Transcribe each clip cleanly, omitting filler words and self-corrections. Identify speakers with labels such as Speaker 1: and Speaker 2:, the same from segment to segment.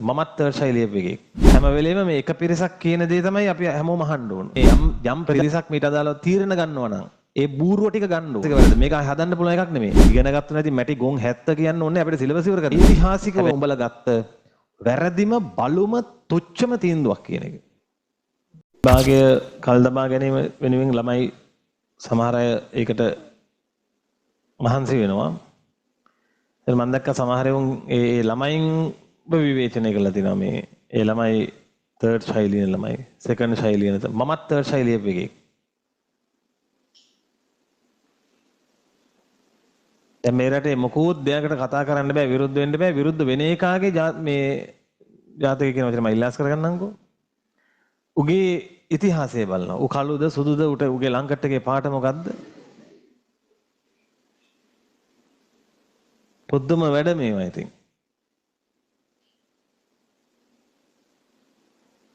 Speaker 1: මමත් තර්ඩ් ශෛලිය එකේ හැම වෙලේම මේ එක පිරිසක් කියන දේ තමයි අපි හැමෝම අහන්න ඕන. යම් පිරිසක් මීට අදාළව තීරණ ගන්නවා නම් ඒ බූරුව ටික ගන්න ඕන. ඒක වැරද්ද. මේක හදන්න පුළුවන් එකක් නෙමෙයි. ඉගෙන ගත්ත නැති මැටි ගොන් 70 කියන්න ඕනේ අපිට සිලබස් ඉවර කරන්න. ඓතිහාසිකව උඹලා ගත්ත වැරදිම බලුම තුච්චම තීන්දුවක් කියන එක. භාගය කල් දමා ගැනීම වෙනුවෙන් ළමයි සමහර අය ඒකට මහන්සි වෙනවා. මම දැක්ක සමහර උන් ඒ ළමයින් විවේචනය කළා තිනවා මේ ඒ ළමයි තර්ඩ් ශෛලිය ළමයි සෙකන්ඩ් ශෛලිය නැත මමත් තර්ඩ් ශෛලිය එකේ දැන් මේ රටේ මොකුත් දෙයකට කතා කරන්න බෑ විරුද්ධ වෙන්න බෑ විරුද්ධ වෙන එකාගේ මේ ජාතකය කියන වචනේ මම ඉල්ලාස් කරගන්නම්කෝ උගේ ඉතිහාසය බලනවා ඌ කළුද සුදුද උගේ ලංකට් එකේ පාට මොකද්ද පොද්දම වැඩ මේවා ඉතින්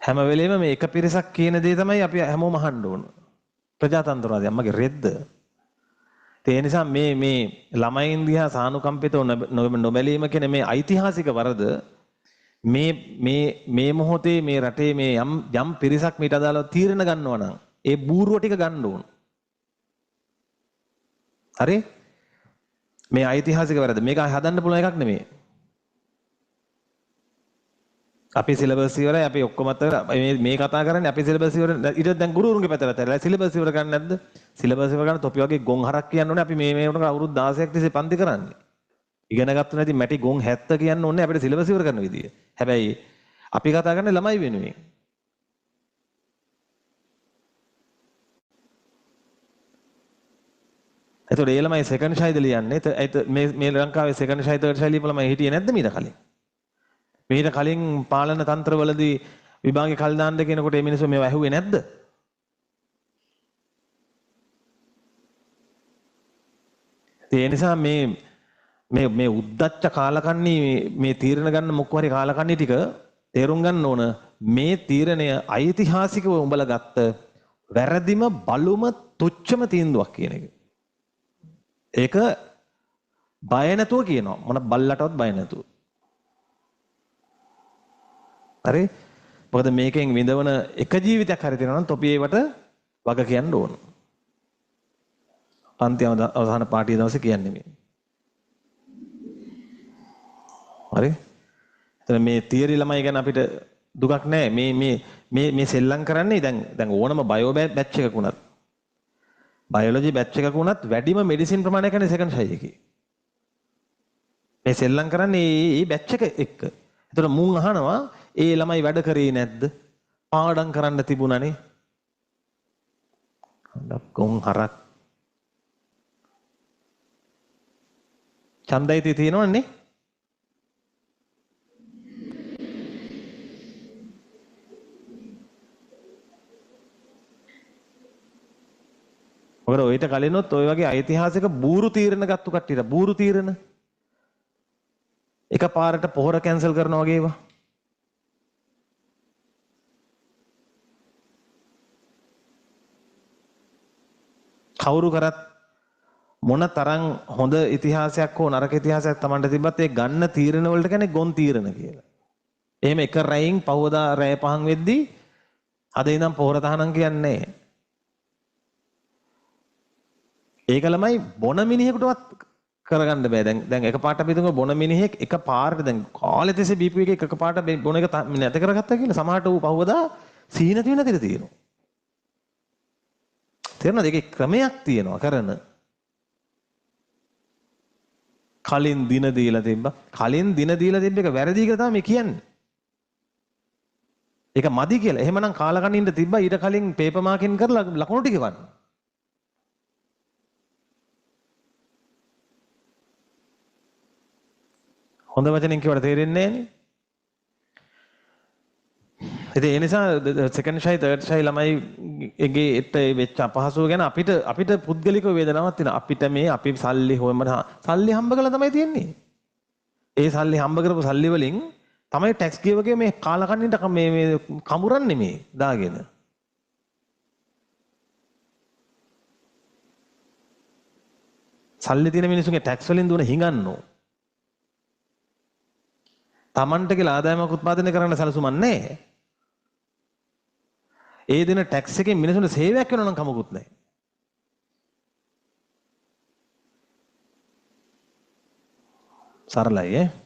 Speaker 1: හැම වෙලේම මේ එක පිරිසක් කියන දේ තමයි අපි හැමෝම අහන්න ඕන. ප්‍රජාතන්ත්‍රවාදී අම්මගේ රෙද්ද. ඒ නිසා මේ ළමයින් දිහා සානුකම්පිතව නොබැලීම කියන මේ ඓතිහාසික වරද මේ මොහොතේ මේ රටේ මේ යම් පිරිසක් මීට අදාළව තීරණ ගන්නවා නම් ඒ බූරුව ටික ගන්න ඕන. හරි? මේ ඓතිහාසික වරද මේක හදන්න පුළුවන් එකක් නෙමෙයි. අපි සිලබස් ඉවරයි අපි ඔක්කොම මේ කතා කරන්නේ අපි සිලබස් ඉවර ඊට දැන් ගුරුවරුන්ගේ පැත්තට ඇතලා සිලබස් ඉවර ගන්න නැද්ද සිලබස් ඉවර ගන්න තොපි වගේ ගොන් හරක් කියන්න ඕනේ අපි මේ උනක අවුරුදු 16ක් තිස්සේ පන්ති කරන්නේ ඉගෙන ගත්ත නැති මැටි ගොන් 70 කියන්න ඕනේ අපිට සිලබස් ඉවර කරන විදිය හැබැයි අපි කතා කරන්නේ ළමයි වෙනුවෙන් එතකොට ඒ ළමයි සෙකන්ඩ් ශෛලිය ලියන්නේ මේ ලංකාවේ සෙකන්ඩ් ශෛලිය තර්ඩ් ශෛලිය ළමයි හිටියේ නැද්ද මීට කලින් මීට කලින් පාලන තන්ත්‍රවලදී විභාගේ කල් දාන්න කියනකොට මේ මිනිස්සු මේව ඇහුවේ නැද්ද? ඒ නිසා මේ උද්දච්ච කාලකන්ණී මේ තීරණ ගන්න මොකක් හරි කාලකන්ණී ටික තේරුම් ගන්න ඕන මේ තීරණය ඓතිහාසිකව උඹලා ගත්ත වැරදිම බලුම තුච්චම තීන්දුවක් කියන එක. ඒක බය නැතුව කියනවා. මොන බල්ලටවත් බය නැතුව. හරි මොකද මේකෙන් විඳවන එක ජීවිතයක් හරි තියෙනවා නම් තොපි ඒවට වග කියන්න ඕන. පන්ති අවසාන පාටිය දවසේ කියන්නේ මේ. හරි? එතන මේ තියරි ළමයි ගැන අපිට දුකක් නැහැ. මේ සෙල්ලම් කරන්නේ දැන් ඕනම බයෝ බැච් එකක උනත් බයොලොජි බැච් එකක උනත් වැඩිම මෙඩිසින් ප්‍රමාණය කියන්නේ සෙකන්ඩ් ශෛලිය එකේ. මේ සෙල්ලම් කරන්නේ මේ බැච් එක එක්ක. එතකොට මුන් අහනවා ඒ ළමයි වැඩ කරේ නැද්ද? පාඩම් කරන්න තිබුණානේ. ගොන් හරක්. ඡන්දයිති තියෙනවනේ. මොකද ඔයිට කලිනොත් ඔය වගේ ඓතිහාසික බූරු තීරණ ගත්තු කට්ටියට බූරු තීරණ එක පාරට පොහොර කැන්සල් කරනවා වගේ ඒවා. කවුරු කරත් මොන තරම් හොඳ ඉතිහාසයක් හෝ නරක ඉතිහාසයක් Tamanට තිබ්බත් ඒ ගන්න තීරණ වලට කියන්නේ ගොන් තීරණ කියලා. එහෙම එක රැයින් පහවදා රැය 5 වෙද්දී අද ඉඳන් පොහොර තහනම් කියන්නේ ඒක ළමයි බොන මිනිහෙකුටවත් කරගන්න බෑ. දැන් එකපාරට අපි හිතමු බොන මිනිහෙක් එකපාරට දැන් කාලේ තිස්සේ බීපු එකේ එකපාරට බොන එක නැත කරගත්තා කියලා සමහරට ඌ පහවදා සීන තියෙන දෙයක් තියෙනවා. තේරෙනවද? ඒකේ ක්‍රමයක් තියෙනවා කරන. කලින් දින දීලා තිබ්බා. කලින් දින දීලා තිබ්බ එක වැරදි කියලා තමයි මේ කියන්නේ. ඒක මදි කියලා. එහෙමනම් කාලකන්නින්ද තිබ්බා ඊට කලින් පේපර් මාකින් කරලා ලකුණු ටික ගන්න. හොඳ වචනෙන් කියවට තේරෙන්නේ නැහනේ. ඉතින් ඒ නිසා සෙකන්ඩ් ශෛලිය තර්ඩ් ශෛලිය ළමයිගේ එක්ක වෙච්ච අපහසුව ගැන අපිට පුද්ගලික වේදනාවක් තියෙනවා. අපිට මේ අපි සල්ලි සල්ලි හම්බ කරලා තමයි තියෙන්නේ. ඒ සල්ලි හම්බ කරපු සල්ලි වලින් තමයි ටැක්ස් ගෙවගේ මේ කාලකන්නින්ට මේ කමුරන්නේ මේ දාගෙන. සල්ලි තියෙන මිනිස්සුන්ගේ ටැක්ස් වලින් දුන හිඟන්නෝ. Tamanට කියලා ආදායමක් උත්පාදනය කරන්න සැලසුමක් නැහැ. ඒ දෙන ටැක්ස් එකෙන් මිනිසුන්ට සේවයක් වෙනවා නම් කමකුත් නැහැ. සරලයි ඈ.